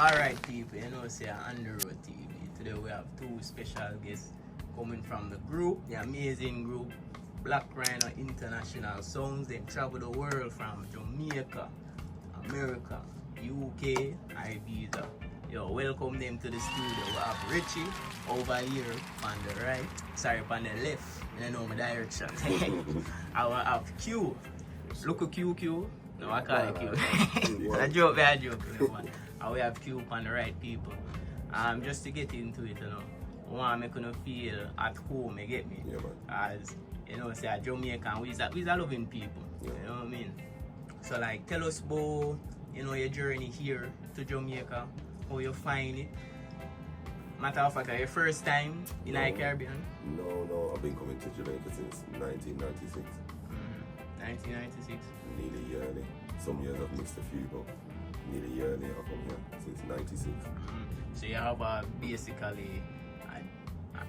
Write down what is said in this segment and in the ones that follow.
Alright people, you know say on the road TV. Today we have two special guests coming from the group, the amazing group Black Rhino International Sound. They travel the world from Jamaica, America, UK, Ibiza. Yo, welcome them to the studio. We have Richie over here on the right, sorry, on the left. I know my direction. I will have Q. Look at Q. No, I call it Q. I joke. You know, and we have Q on the right people. Just to get into it, you know, I want to make you feel at home, you get me? Yeah, man. As, you know, say a Jamaican, we're loving people, yeah. You know what I mean? So like, tell us about, you know, your journey here to Jamaica, how you find it. Matter of fact, your first time in the Caribbean? No, I've been coming to Jamaica since 1996. 1996? Nearly yearly. Some years I've missed a few, but nearly yearly I've come here since 96. So you have basically an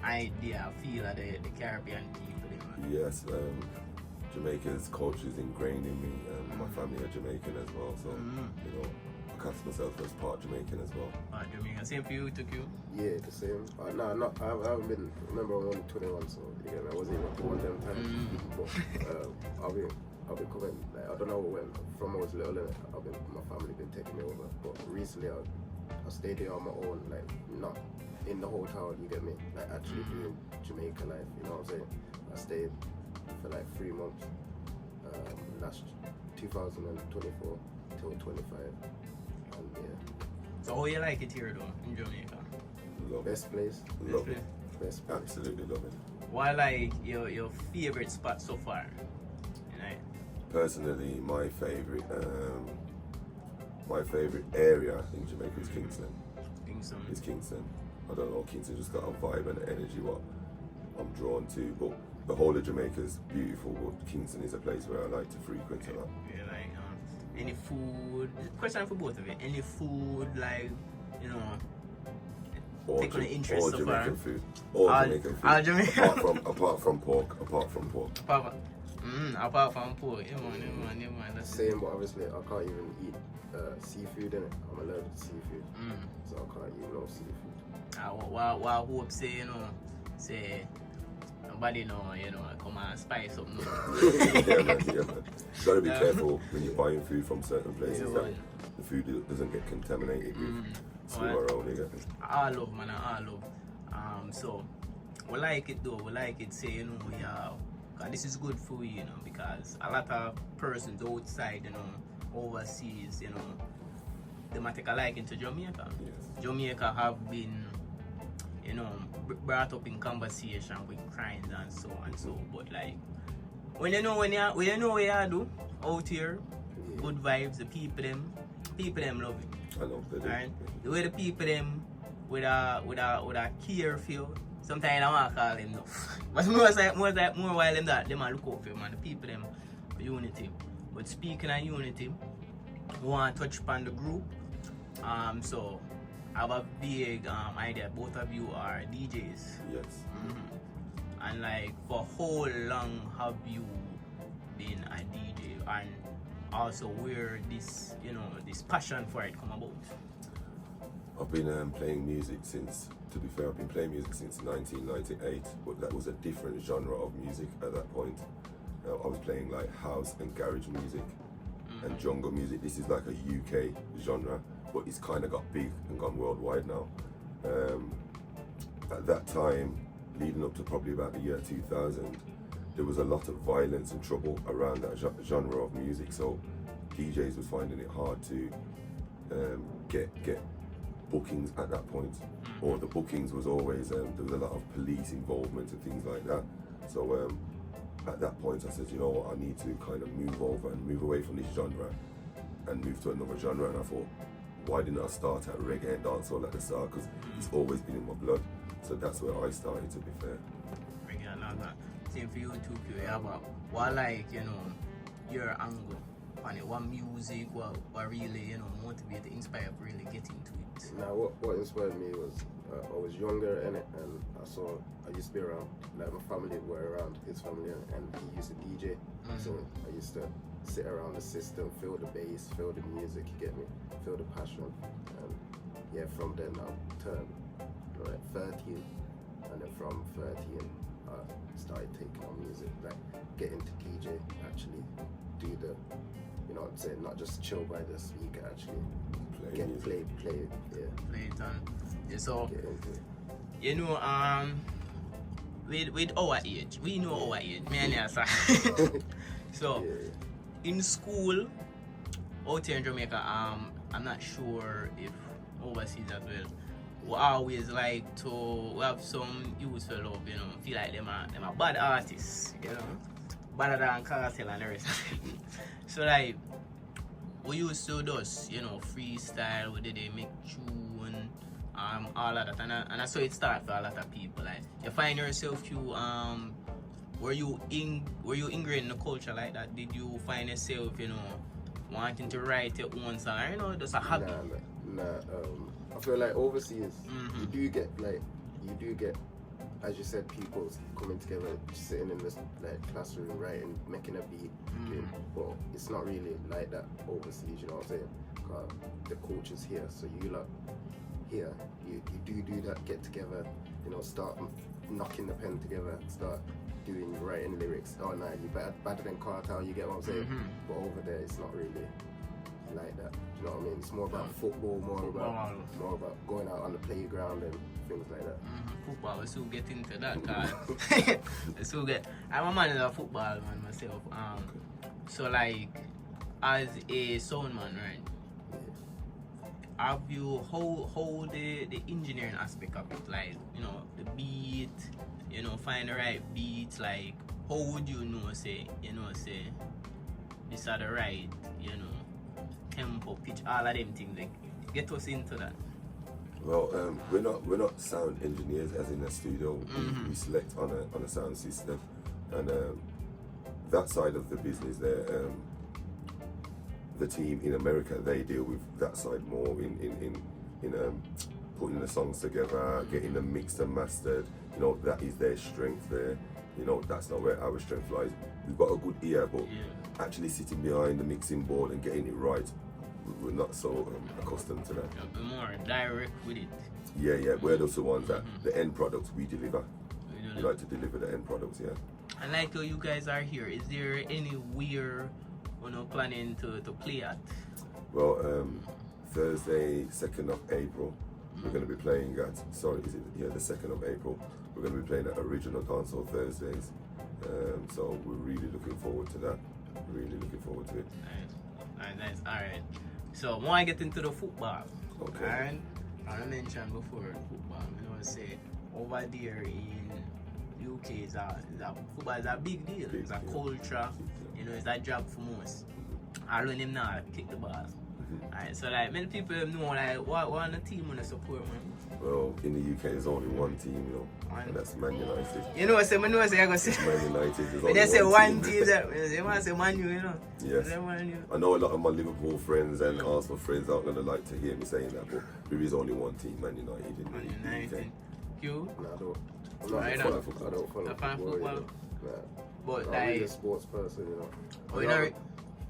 idea, a feel of the Caribbean people, man. Yes, Jamaica's culture is ingrained in me, and my family are Jamaican as well, so you know, I cast myself as part Jamaican as well. Part Jamaican. Same for you, took you? Yeah, the same. No, I haven't been. Remember, I'm only 21, so again, I wasn't even born them time. But I'll be coming. Like, I don't know when. From I was little, my family been taking me over. But recently, I stayed here on my own, like not in the hotel. You get me? Like actually doing Jamaica life. You know what I'm saying? I stayed for like 3 months. Last 2024 till 25. And yeah. So how you like it here though in Jamaica? Love Best place. Love it. Best place. Absolutely love it. What like your favorite spot so far? Personally, my favorite area in Jamaica is Kingston. It's Kingston. I don't know, Kingston just got a vibe and energy what I'm drawn to. But the whole of Jamaica is beautiful, but Kingston is a place where I like to frequent a lot. Yeah, like any food? Question for both of you. Any food like, you know, take on the interest so far? Jamaican food. All Jamaican food. All Jamaican. Apart from pork. Apart from pork, yeah man. That's same, but obviously I can't even eat seafood in it. I'm allergic to seafood, so I can't eat no seafood. What hope say, you know, say nobody know, you know, come and spice up. Yeah, man. You gotta be careful when you're buying food from certain places that the food doesn't get contaminated with Sumarone. I love. So we like it though. We like it. Say, you know, yeah. This is good for you, you know, because a lot of persons outside, you know, overseas, you know, they might take a liking to Jamaica. Yes. Jamaica have been, you know, brought up in conversation with crimes and so and so. But like, when you know what you do out here, good vibes, the people them love it. I love that. Right? The way the people them with a care feel. Sometimes I want to call them no. But more while them that, they might look out for man. The people them unity. But speaking of unity, we want to touch upon the group. So I have a big idea. Both of you are DJs. Yes. And like, for how long have you been a DJ? And also where this, you know, this passion for it come about? I've been playing music since, to be fair, I've been playing music since 1998, but that was a different genre of music at that point. I was playing like house and garage music and jungle music. This is like a UK genre, but it's kind of got big and gone worldwide now. At that time, leading up to probably about the year 2000, there was a lot of violence and trouble around that genre of music, so DJs was finding it hard to get bookings at that point, or the bookings was always there was a lot of police involvement and things like that. So at that point I said, you know what, I need to kind of move away from this genre and move to another genre. And I thought, why didn't I start at reggae and dancehall at the start? Because it's always been in my blood. So that's where I started, to be fair. Reggae and all that. Same for you too, Q. Yeah, but what, like, you know, your angle on it, what music, what really, you know, motivate, inspire, really get into it? Now, what inspired me was I was younger and I used to be around, like my family were around his family, and he used to DJ. So I used to sit around the system, feel the bass, feel the music, you get me, feel the passion. And yeah, from then I turned like 13, and then from 13 I started taking on music, like get into DJ, actually do the, you know what I'm saying, not just chill by the speaker, actually play, yeah. Play it on. Yeah, so Get into it. you know, with our age, we know our age, me and you, sir. So Yeah. in school out here in Jamaica, I'm not sure if overseas as well. We always like to have some youth for love, you know, feel like them are bad artists, you know, better than Cartel and the rest. So like we used to just, you know, freestyle, we did make tune, all of that, and I saw it start for a lot of people. Like you find yourself were you ingrained in the culture like that? Did you find yourself, you know, wanting to write your own song, you know, just a hobby? Nah. I feel like overseas, you do get, as you said, people coming together, sitting in this like classroom, writing, making a beat. But it's not really like that overseas. You know what I'm saying? 'Cause the culture's here, so you lot here, you do that, get together, you know, start knocking the pen together, start writing lyrics. Oh no, you better than Cartel. You get what I'm saying? But over there, it's not really like that. You know what I mean? It's more about football, more about going out on the playground and things like that. Football, we still get into that, guys. I'm a man is a football man myself. So like, as a sound man, right? Have you how the engineering aspect of it, like, you know, the beat, you know, find the right beats, like how would you know, say this are the right, you know, tempo, pitch, all of them things, like get us into that. Well, we're not sound engineers as in the studio. We select on a sound system, and that side of the business there, the team in America, they deal with that side more in putting the songs together, getting them mixed and mastered. You know, that is their strength there. You know, that's not where our strength lies. We've got a good ear, but actually sitting behind the mixing board and getting it right, we're not so accustomed to that. You're more direct with it. Yeah, we're those the ones that the end products we deliver. We like to deliver the end products, yeah. And like you guys are here, is there anywhere you know planning to play at? Well, Thursday, 2nd of April, we're going to be playing at, the 2nd of April, we're going to be playing at Original Dancehall Thursdays. So we're really looking forward to that. Really looking forward to it. Nice. Alright. So when I get into the football, okay. And I mentioned before football, you know, say over there in UK football is a big deal. It's a culture, you know, it's a job for most. I learn him now kick the ball. Alright, so like many people know like what on the team want to support, man. Well, in the UK there's only one team, you know, and that's Man United. You know, say I go say Man United. When they say one team, they want to say Man U, you know. Yes. I know a lot of my Liverpool friends and Arsenal friends aren't gonna like to hear me saying that, but there is only one team, Man United in the UK. You? No, I don't follow football. Nah. But I'm like really a sports person, you know. Oh, you know.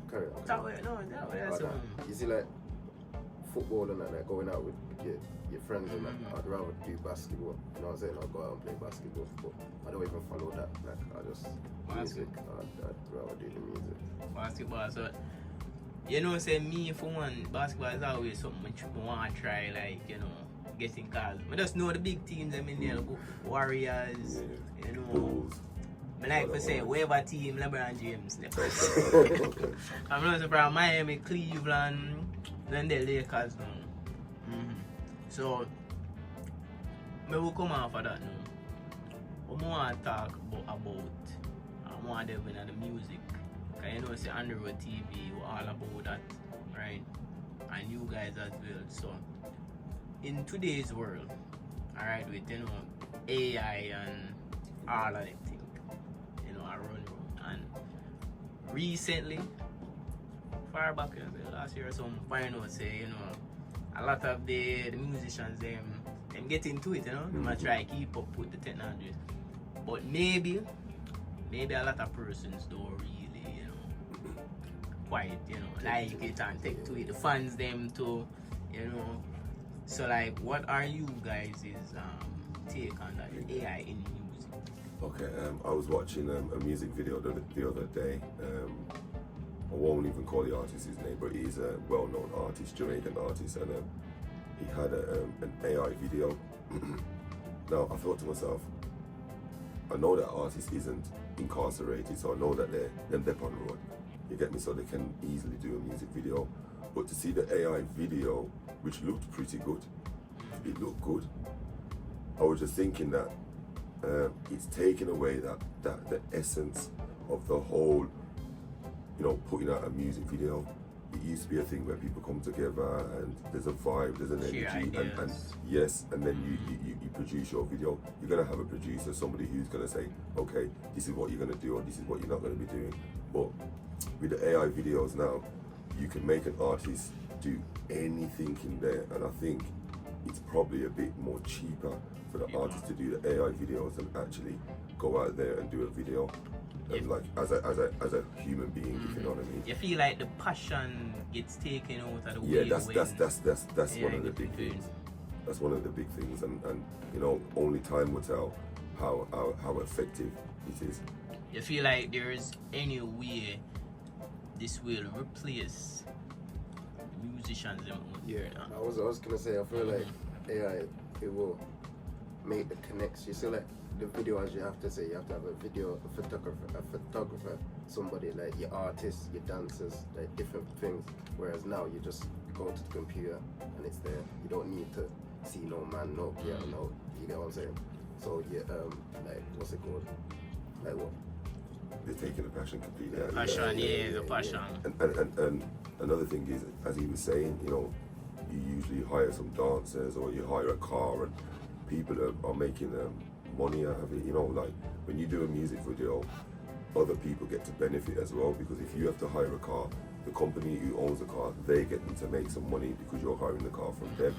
Carry on. That's You see, like football and that, like going out with your friends and that, I'd rather do basketball. You know what I'm saying? I'll go out and play basketball, but I don't even follow that. Like I just music. I'd rather do the music. Basketball, so you know, say me for one, basketball is always something which I want to try, like, you know, getting calls. I just know the big teams. I mean, there, Warriors, you know. Bulls. I like to say, whatever team, LeBron James. Okay. I'm not surprised, Miami, Cleveland, then the Lakers now. So, I will come off of that now. I want to talk about I want to delve into the music. Because you know, say Underwood TV, we're all about that, right? And you guys as well. So, in today's world, alright, with, you know, AI and all of them things, you know, I run. And recently, far back last year or something, find out, say, you know, a lot of the musicians, them get into it, you know, they try to keep up with the technology. But maybe a lot of persons don't really, you know, quite, you know, like it and take to it. The fans them to, you know, So like, what are you guys' take on that AI in music? Okay, I was watching a music video the other day. I won't even call the artist his name, but he's a well-known artist, Jamaican artist, and he had an AI video. Now, I thought to myself, I know that artist isn't incarcerated, so I know that they're on the road. You get me? So they can easily do a music video. But to see the AI video, which looked pretty good, it looked good. I was just thinking that it's taken away that the essence of the whole, you know, putting out a music video. It used to be a thing where people come together and there's a vibe, there's an energy, and yes, and then you produce your video. You're gonna have a producer, somebody who's gonna say, okay, this is what you're gonna do, or this is what you're not gonna be doing. But with the AI videos now, you can make an artist do anything in there, and I think it's probably a bit more cheaper for the artist to do the AI videos than actually go out there and do a video. And like as a human being, if you know what I mean. You feel like the passion gets taken out of the way. Yeah, that's one of the big things. That's one of the big things, and you know, only time will tell how effective it is. You feel like there is any way this will replace musicians out there? I was gonna say, I feel like AI, it will make the connection. You see, like the video, as you have to say, you have to have a photographer, somebody like your artists, your dancers, like different things. Whereas now you just go to the computer and it's there. You don't need to see no man, no piano, no. You get what I'm saying? So yeah, like what's it called? Like what? They're taking the passion completely out. The passion. And another thing is, as he was saying, you know, you usually hire some dancers or you hire a car, and people are making money out of it. You know, like when you do a music video, other people get to benefit as well, because if you have to hire a car, the company who owns the car, they get to make some money because you're hiring the car from them.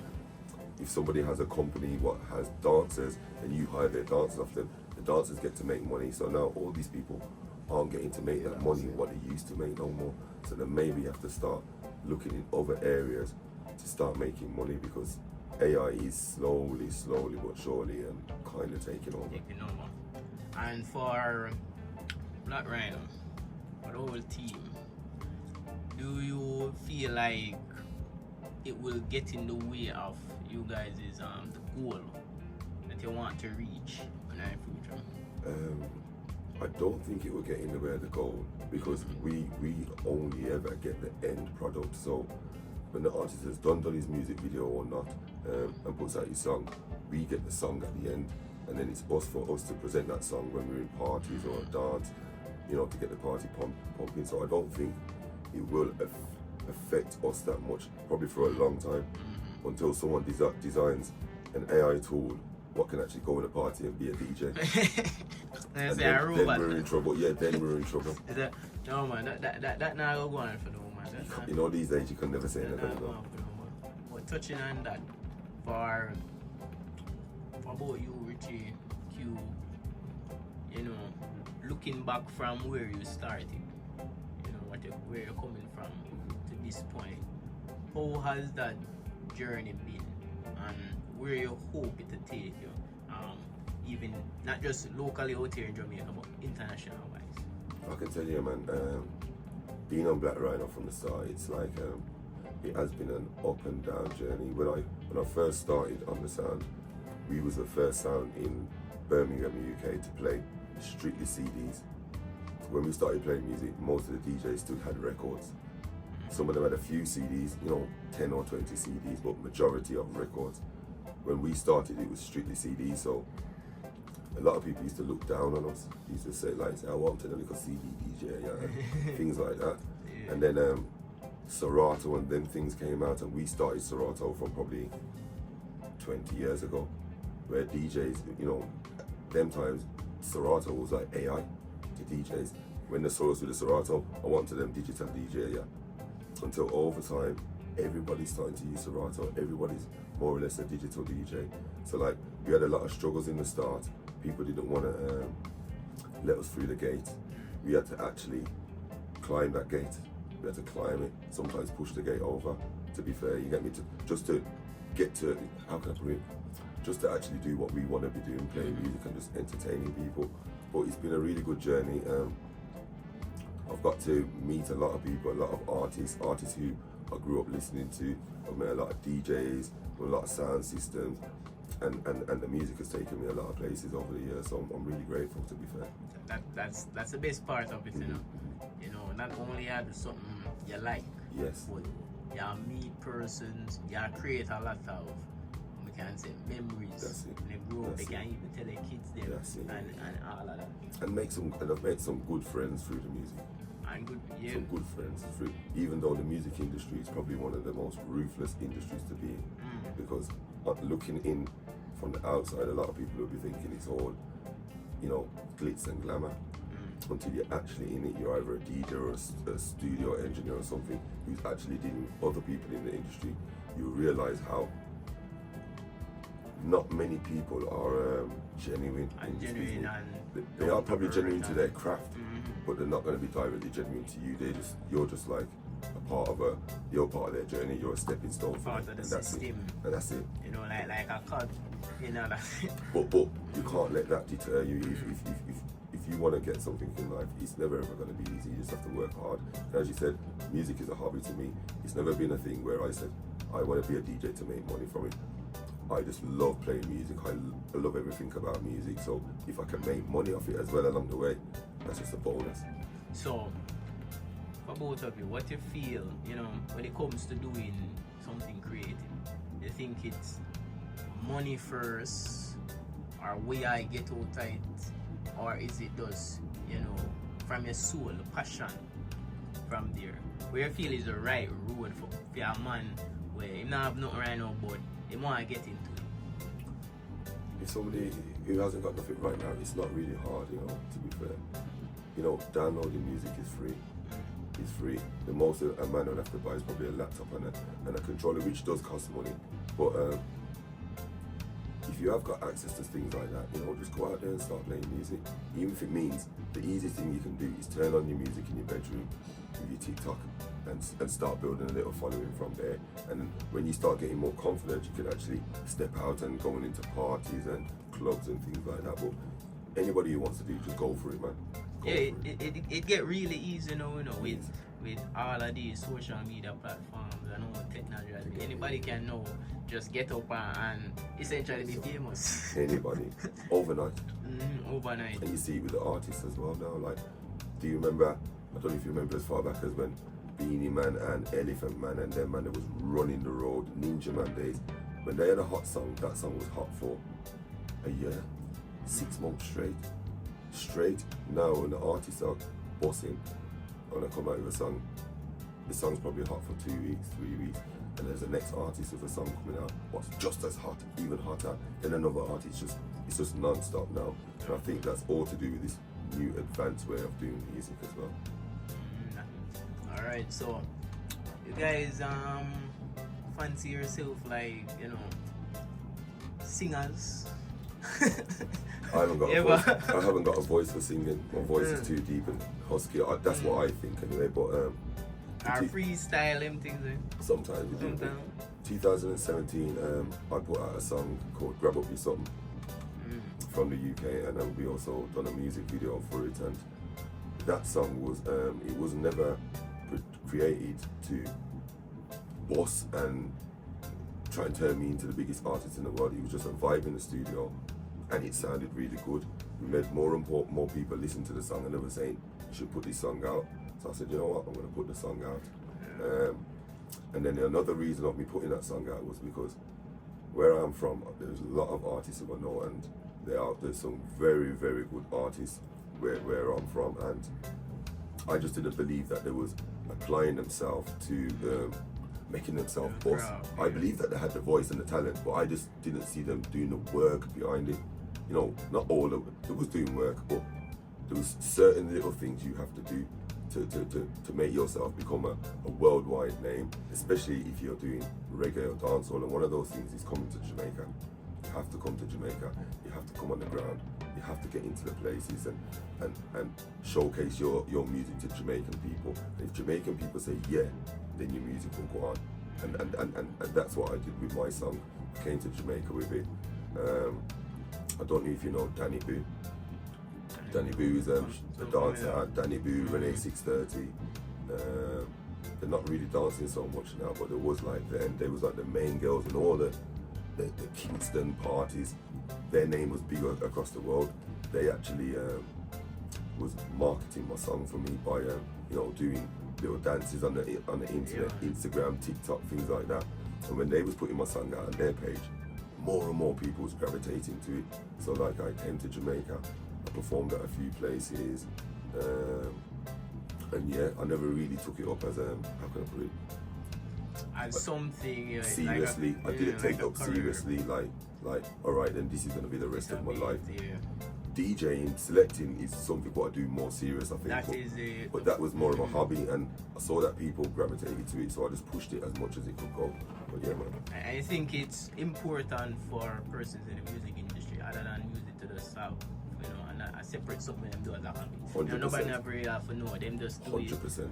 If somebody has a company what has dancers and you hire their dancers off them, the dancers get to make money. So now all these people aren't getting to make that money what they used to make no more. So then maybe you have to start looking in other areas to start making money, because AI is slowly but surely kind of taking over. And for Black Rhino, for the whole team, do you feel like it will get in the way of you guys' the goal that you want to reach in the future? I don't think it will get in the way of the goal, because we only ever get the end product. So when the artist has done his music video or not, and puts out his song, we get the song at the end, and then it's for us to present that song when we're in parties or a dance, you know, to get the party pumping. So I don't think it will affect us that much, probably for a long time, until someone designs an AI tool what can actually go in a party and be a DJ. then we're in trouble. Yeah, then we're in trouble. No man, that not go on for no man. You know, these days you can never say anything. But touching on that, for about you, Richie, Q, you know, looking back from where you started, you know, where you're coming from to this point, how has that journey been, and where you hope it to take you, even not just locally out here in Jamaica, but international wise? I can tell you, man, being on Black Rhino from the start, it's like it has been an up and down journey. When I first started on the sound, we was the first sound in Birmingham, UK to play strictly CDs. When we started playing music, most of the DJs still had records. Some of them had a few CDs, you know, 10 or 20 CDs, but majority of records. When we started, it was strictly CDs, so a lot of people used to look down on us. They used to say, like, I want to little CD DJ, yeah, things like that. Yeah. And then Serato and then things came out, and we started Serato from probably 20 years ago, where DJs, you know, them times, Serato was like AI to DJs. When the source with the Serato, I wanted them digital DJ, yeah. Until over time, everybody's starting to use Serato. Everybody's more or less a digital DJ. So like, we had a lot of struggles in the start. People didn't want to let us through the gate. We had to actually climb that gate. We had to climb it, sometimes push the gate over, To be fair, you get me, to get to, how can I put it, just to actually do what we want to be doing, playing music and just entertaining people. But it's been a really good journey. I've got to meet a lot of people, a lot of artists who I grew up listening to. I've met a lot of DJs, a lot of sound systems, and the music has taken me a lot of places over the years. So I'm really grateful, to be fair. That's the best part of it, you know. You know, not only are there something you like, Yes. but you meet persons, you create a lot of, we can say, memories. That's it. When they grow up, they That's can even tell their kids them That's it. and all of that. And I've made some good friends through the music. And good, yeah. Some good friends through, even though the music industry is probably one of the most ruthless industries to be in. Because looking in from the outside, a lot of people will be thinking it's all, you know, glitz and glamour. Until you're actually in it, you're either a DJ or a studio engineer or something who's actually dealing with other people in the industry. You realize how not many people are genuine. And genuine and they are probably genuine to their craft, but they're not going to be directly genuine to you. You're just like you're part of their journey. You're a stepping stone for part them, of the and system. that's it. You know, like a cod, you know that. But you can't let that deter you. If you want to get something in life, it's never ever going to be easy. You just have to work hard. And as you said, music is a hobby to me. It's never been a thing where I said I want to be a DJ to make money from it. I just love playing music. I love everything about music. So if I can make money off it as well along the way, that's just a bonus. So, for both of you, what you feel, you know, when it comes to doing something creative? You think it's money first, or way I get out of it, or is it just, you know, from your soul, the passion from there? Where you feel is the right road for a man where he not have nothing right now, but he want to get into it? If somebody who hasn't got nothing right now, it's not really hard, you know, to be fair. You know, downloading music is free. It's free. The most a man would have to buy is probably a laptop and a controller, which does cost money. But if you have got access to things like that, you know, just go out there and start playing music. Even if it means the easiest thing you can do is turn on your music in your bedroom with your TikTok and start building a little following from there. And then when you start getting more confident, you can actually step out and going into parties and clubs and things like that. But anybody who wants to do, just go for it, man. It get really easy, you know, with all of these social media platforms and all technology. Anybody can know, just get up and essentially be famous. Anybody, overnight. Overnight. And you see it with the artists as well now. Like, do you remember? I don't know if you remember as far back as when Beanie Man and Elephant Man and them man that was running the road, Ninja Man days. When they had a hot song, that song was hot for a year, 6 months straight. Now when the artists are bossing, when I come out with a song, the song's probably hot for 2 weeks, 3 weeks, and there's the next artist with a song coming out what's just as hot, even hotter, then another artist. It's just non-stop now. And I think that's all to do with this new advanced way of doing music as well. Alright, so you guys fancy yourself like, you know, singers? I haven't got a voice for singing. My voice is too deep and husky. That's what I think anyway. But freestyle them things. Sometimes we do. 2017, I put out a song called "Grab Up Your Something" from the UK, and we also done a music video for it. And that song was it was never created to boss and try and turn me into the biggest artist in the world. It was just a vibe in the studio, and it sounded really good. We made more people listen to the song, and they were saying you should put this song out. So I said, you know what, I'm going to put the song out. And then another reason of me putting that song out was because where I'm from, there's a lot of artists who I know, and there's some very, very good artists where I'm from, and I just didn't believe that they was applying themselves to making themselves boss. I believe that they had the voice and the talent, but I just didn't see them doing the work behind it. You know, not all of it was doing work, but there was certain little things you have to do to make yourself become a worldwide name, especially if you're doing reggae or dancehall. And one of those things is coming to Jamaica. You have to come to Jamaica. You have to come on the ground. You have to get into the places and showcase your music to Jamaican people. And if Jamaican people say yeah, then your music will go on. And that's what I did with my song. I came to Jamaica with it. I don't know if you know Danny Boo. Danny Boo is a dancer. Danny Boo, Renee 630. They're not really dancing so much now, but there was like then. They was like the main girls in all the Kingston parties. Their name was big across the world. They actually was marketing my song for me by doing little dances on the internet, Instagram, TikTok, things like that. And when they was putting my song out on their page, more and more people was gravitating to it. So like I came to Jamaica, I performed at a few places, and yeah, I never really took it up as how can I put it? As something seriously. I didn't take it up seriously. Like, all right, then this is gonna be the rest of my life. DJing, selecting is something what I do more serious, I think. That is it. But that was more of a hobby, and I saw that people gravitated to it, so I just pushed it as much as it could go. But yeah, man. I think it's important for persons in the music industry, other than use it to the south, and a separate something them do as a hobby. Nobody never really have to know, them just do 100%.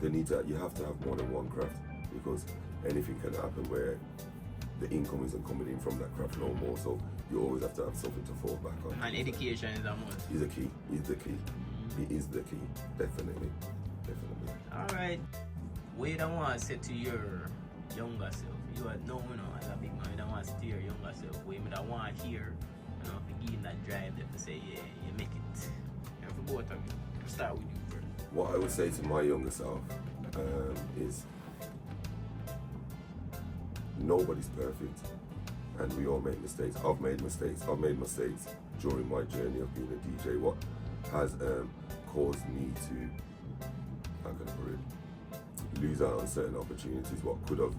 it. You have to have more than one craft, because anything can happen where the income isn't coming in from that craft no more, so you always have to have something to fall back on. And education is a must. Is the key. Is the key. It is the key. Definitely. Alright. What you don't want to say to your younger self? You are no, as a big man, you don't want to say to your younger self. What you don't want to hear, begin that drive there to say, yeah, you make it. And for both of you, we'll start with you first. What I would say to my younger self is nobody's perfect, and we all make mistakes. I've made mistakes during my journey of being a DJ. What has caused me to, how can I put it, lose out on certain opportunities, what could have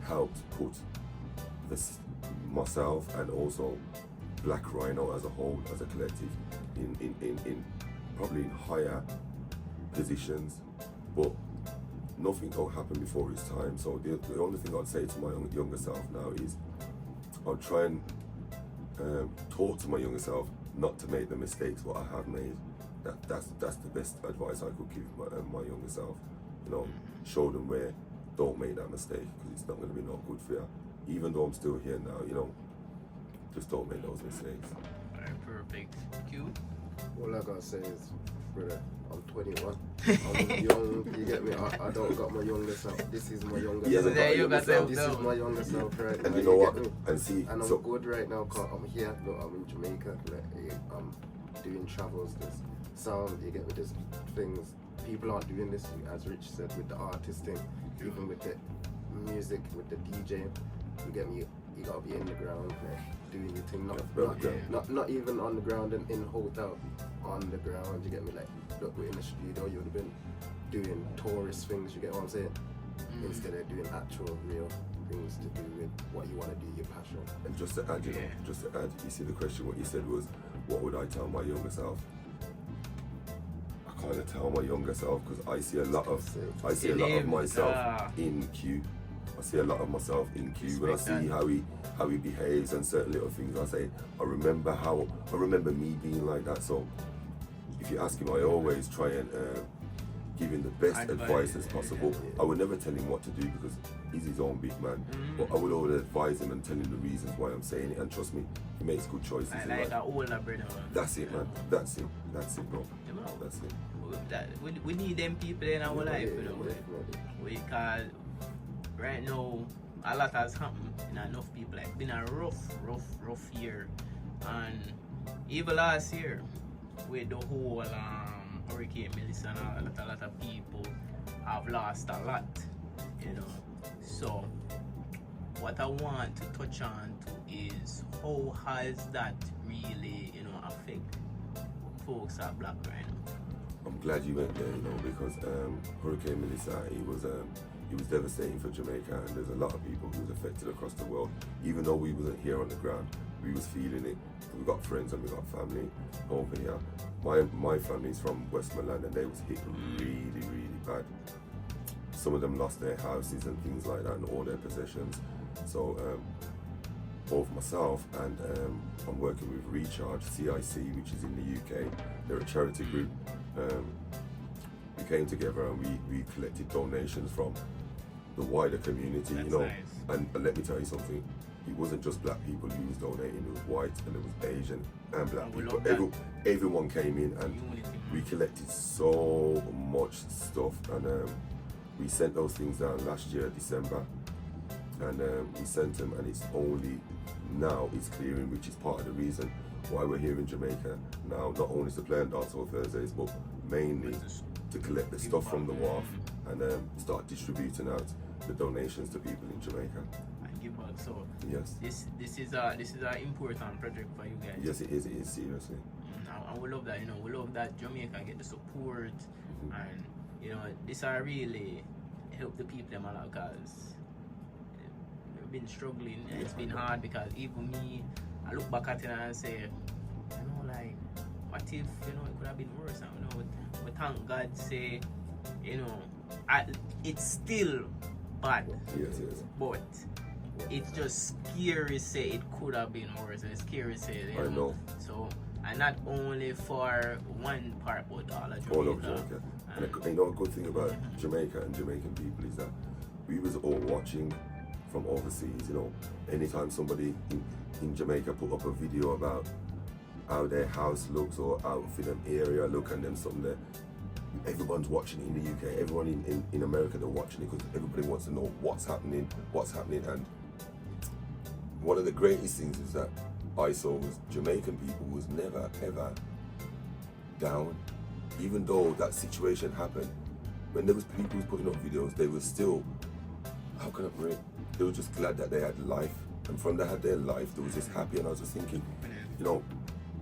helped put myself and also Black Rhino as a whole, as a collective, in probably in higher positions, but nothing don't happen before its time. So the only thing I'd say to my younger self now is I'll try and talk to my younger self not to make the mistakes what I have made. That's the best advice I could give my younger self. Show them where, don't make that mistake, because it's not going to be no good for you. Even though I'm still here now, just don't make those mistakes. Alright, perfect. Q? All I gotta say is, brother, I'm 21. I'm young, you get me? I don't got my younger self. This is my younger self. This is my younger self right now. And you know what? And see, and I'm good right now because I'm here. Look, I'm in Jamaica. I'm doing travels. There's sound, you get me? There's things. People aren't doing this, as Rich said, with the artist thing, even with the music, with the DJing. You get me? You gotta be in the ground, doing your thing. Not even on the ground and in hotel. On the ground, you get me? Like, look, we're in the studio. You would have been doing tourist things. You get what I'm saying? Instead of doing actual, real things to do with what you want to do, your passion. And just to add, you see the question. What you said was, what would I tell my younger self? I kind of tell my younger self because I see a lot of myself in Q. I see a lot of myself in Q. When I see how he behaves and certain little things, I say, I remember me being like that. So if you ask him, I always try and give him the best advice as possible. I would never tell him what to do because he's his own big man. But I would always advise him and tell him the reasons why I'm saying it. And trust me, he makes good choices. I like that older brother. That's it, man. That's it, bro. That's it. We need them people in our life, because right now a lot has happened and enough people. It's been a rough year, and even last year with the whole Hurricane Melissa and a lot of people have lost a lot, So what I want to touch on is how has that really, affect folks at Black Rhino? I'm glad you went there, because Hurricane Melissa, it was devastating for Jamaica, and there's a lot of people who was affected across the world. Even though we wasn't here on the ground, we was feeling it. We got friends and we got family over here. My family's from Westmoreland, and they was hit really bad. Some of them lost their houses and things like that, and all their possessions. So both myself and I'm working with Recharge CIC, which is in the UK. They're a charity group. We came together and we collected donations from the wider community, That's you know. nice. And let me tell you something, it wasn't just black people who was donating, it was white and it was Asian and black And we people. love Everyone came in and Unity. we collected so much stuff, and we sent those things down last year, December, and we sent them, and it's only now it's clearing, which is part of the reason why we're here in Jamaica now, not only to play on Dancehall Thursdays, but mainly to collect the stuff from the wharf and start distributing out the donations to people in Jamaica. And give back. So Yes. this is a important project for you guys. Yes, it is seriously. And we love that, you know, we love that Jamaica get the support, Mm-hmm. and you know, this are really help the people them a lot, because they've been struggling. And it's been hard, because even me, I look back at it and I say, you know, like, what if, you know, it could have been worse? And, you know, but thank God, say, you know, it's still bad, Yes, but it's just scary say it could have been worse. It's scary say, you I know. So, and not only for one part, but all of Jamaica. All of Jamaica. And you know, a good thing about Jamaica and Jamaican people is that we was all watching from overseas. You know, anytime somebody in Jamaica put up a video about how their house looks or how Finham area look, and then something there, everyone's watching it in the UK. Everyone in America, they're watching it because everybody wants to know what's happening. And one of the greatest things is that I saw was Jamaican people was never ever down, even though that situation happened. When there was people who putting up videos, they were still, how can I put it? They were just glad that they had life, and from they had their life, they was just happy. And I was just thinking, you know,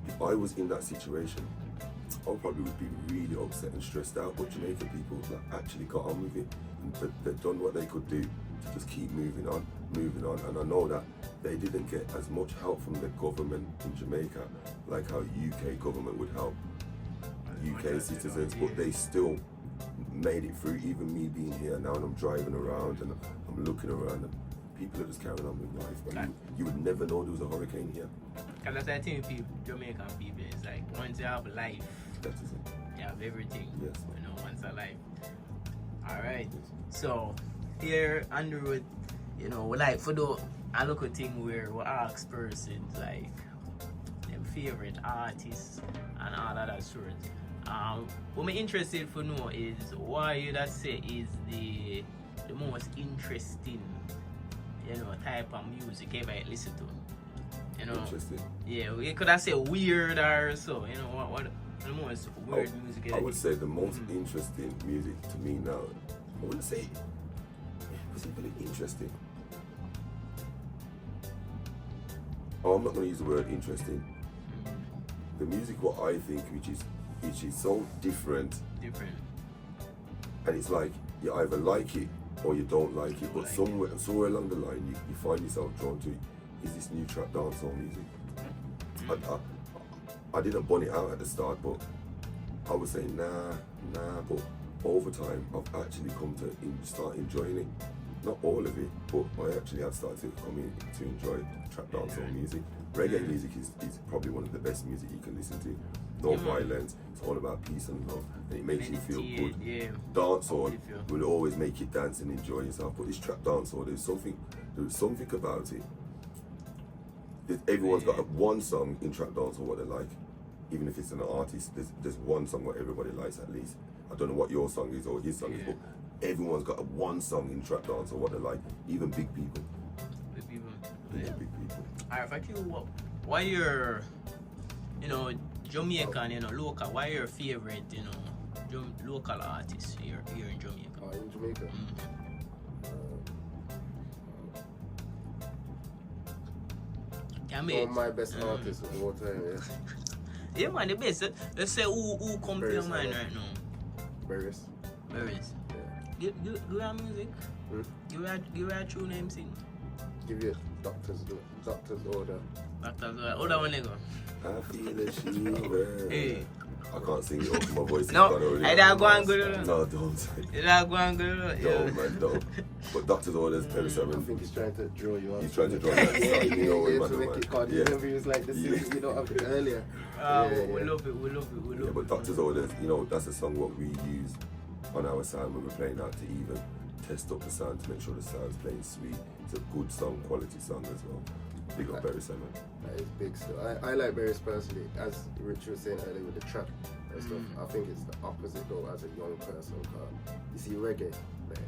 if I was in that situation, I probably would be really upset and stressed out. But Jamaican people actually got on with it, and they've done what they could do to just keep moving on. And I know that they didn't get as much help from the government in Jamaica like how UK government would help UK citizens, but they still made it through. Even me being here now, and I'm driving around and I'm looking around, and people are just carrying on with life. But you would never know there was a hurricane here. Because that's the thing with Jamaican people, it's like once you have life, That is it. you have everything. Yes. You know, once a life. Alright. So here on the road, you know, like for the I look at thing where we ask persons like their favorite artists and all of that sort. What I'm interested for know is why you that say is the most interesting, you know, type of music ever I listen to. You know, Interesting. yeah, we could have say weird or so. You know, what the most weird music? I would say the most interesting music to me now. I wouldn't say was it really interesting. Oh, I'm not going to use the word interesting. The music, what I think, which is so different, and it's like you either like it or you don't like it. But somewhere along the line, you find yourself drawn to it. Is this new trap dancehall music? I didn't bun it out at the start, but I was saying nah. But over time, I've actually come to start enjoying it. Not all of it, but I actually have started to come in to enjoy trap dancehall music. Reggae music is probably one of the best music you can listen to. No violence. It's all about peace and love, and it makes you feel good. Yeah. Dancehall will always make you dance and enjoy yourself, but this trap dancehall, there's something about it. Everyone's got one song in trap dancehall what they like. Even if it's an artist, there's one song what everybody likes at least. I don't know what your song is or his song is, but everyone's got one song in trap dancehall what they like. Even big people. Even big people. Alright, for you, why your, you know, Jamaican, you know, local, why your favorite, you know, local artist here in Jamaica? In Jamaica? One of my best artists of all time, yeah. Yeah, man, the best. Let's say who come to your mind right now? Barris. Yeah. Do you have music? Give her a true name, sing. Give you doctor's order. Doctor's order. Hold on one nigga. I feel a shiver. Hey. I can't sing it up. My voice is No, gone already. I don't go and good. No, don't. You don't go and good. No, man, don't. But doctor's orders, I penicillin. think he's trying to draw you out. He's trying to draw that stuff, you know what, to make it hard. You remember he was like, this is, you don't have it earlier. We love it. Yeah, but doctor's orders, you know, that's a song what we use on our sound when we're playing out to even test up the sound to make sure the sound's playing sweet. It's a good song, quality song as well. Big up Barry Simon. That is big stuff. I like Barry's personally, as Richie was saying earlier with the trap and stuff. I think it's the opposite though as a young person. You see reggae, like,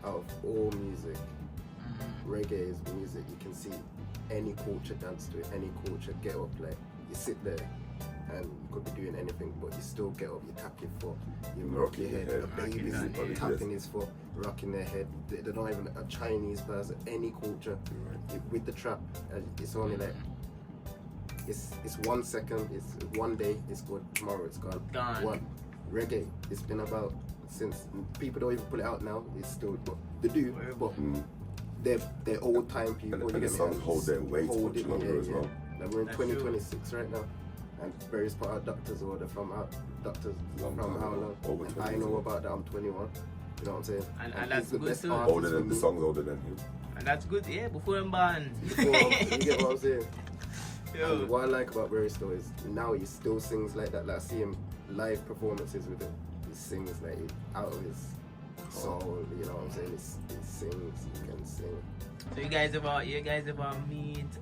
out of all music, reggae is music you can see any culture dance to it, any culture get up, like you sit there and you could be doing anything, but you still get up, you tap your foot, you rock your head, a baby's tapping his foot, rocking their head. They're not even a Chinese person, any culture. With the trap, it's only like, it's 1 second, it's 1 day, it's good, tomorrow it's gone. One, reggae, it's been about, since people don't even put it out now, it's still, but they do, but they're old time people. And the songs hold their weight much longer as well. Like we're in 2026 right now, and various part of doctors order from how long. And I know about that. I'm 21. You know what I'm saying? And that's good too. Older than the songs older than him. And that's good, yeah. Before I'm born. You get what I'm saying? And what I like about Barry still is now he still sings like that. Like I see him live performances with him. He sings like out of his soul. You know what I'm saying? He sings. He can sing. So you guys ever meet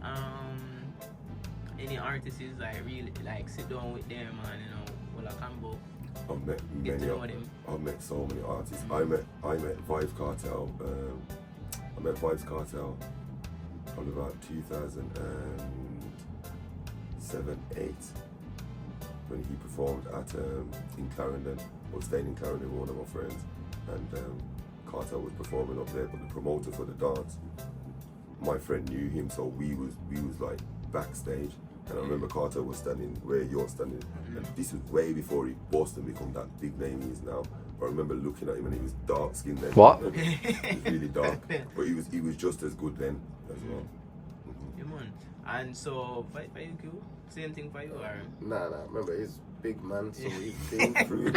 any artists like really like sit down with them and you know well a combo? I've met many. I've met so many artists. I met Vibes Cartel. I met Vibes Cartel on about 2007-8 when he performed at in Clarendon. I was staying in Clarendon with one of my friends, and Cartel was performing up there. But the promoter for the dance, my friend knew him, so we was like backstage. And I remember Carter was standing where you're standing, and this was way before he Boston become that big name he is now. But I remember looking at him and he was dark skinned then. What? He was really dark, but he was just as good then as well. Yeah, man. And so for you, same thing for you, or? Nah. Remember he's big man, so he's been through.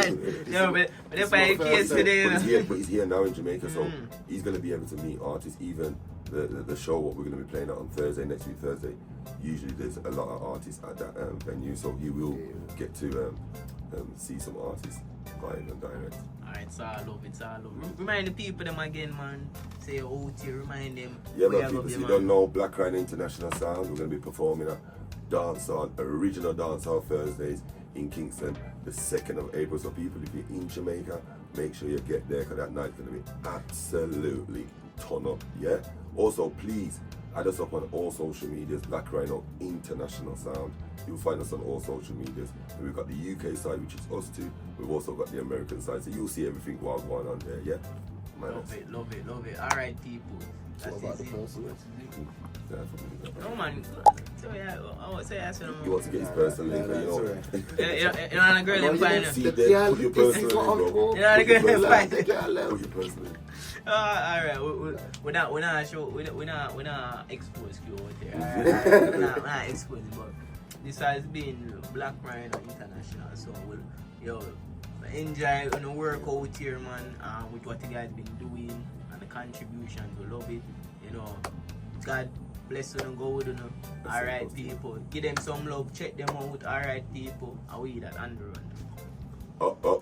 No, but if I case today, but he's here now in Jamaica, so he's gonna be able to meet artists. Even the show what we're gonna be playing on Thursday, next week Thursday. Usually there's a lot of artists at that venue, so he will get to see some artists live and direct. Alright, it's all love. Remind the people them again, man. Say OT, remind them. Yeah, but people, if you don't know, Black Rhino International Sound, we're going to be performing at Dancehall, original Dancehall Thursdays in Kingston, the 2nd of April. So people, if you're in Jamaica, make sure you get there, because that night's going to be absolutely ton up, yeah? Also, please, add us up on all social medias, Black Rhino International Sound. You'll find us on all social medias. And we've got the UK side, which is us too. We've also got the American side, so you'll see everything while going on there, yeah? Love it. Alright, people. That's about the it. person? No, man. So, yeah, I would say that's He wants to get his personal link, you know. You know, the girl in finance. See there, put your personal link, bro. You know, the girl in finance. Put your personal link. Alright, we're not expose you out there. We're not expose you, but this has been Black Rhino International. So we'll enjoy and work out here, man, with what you guys been doing and the contributions. We love it. You know, God bless you and go with you. Alright, people, give them some love. Check them out. Alright, people, are we that underrun? Up.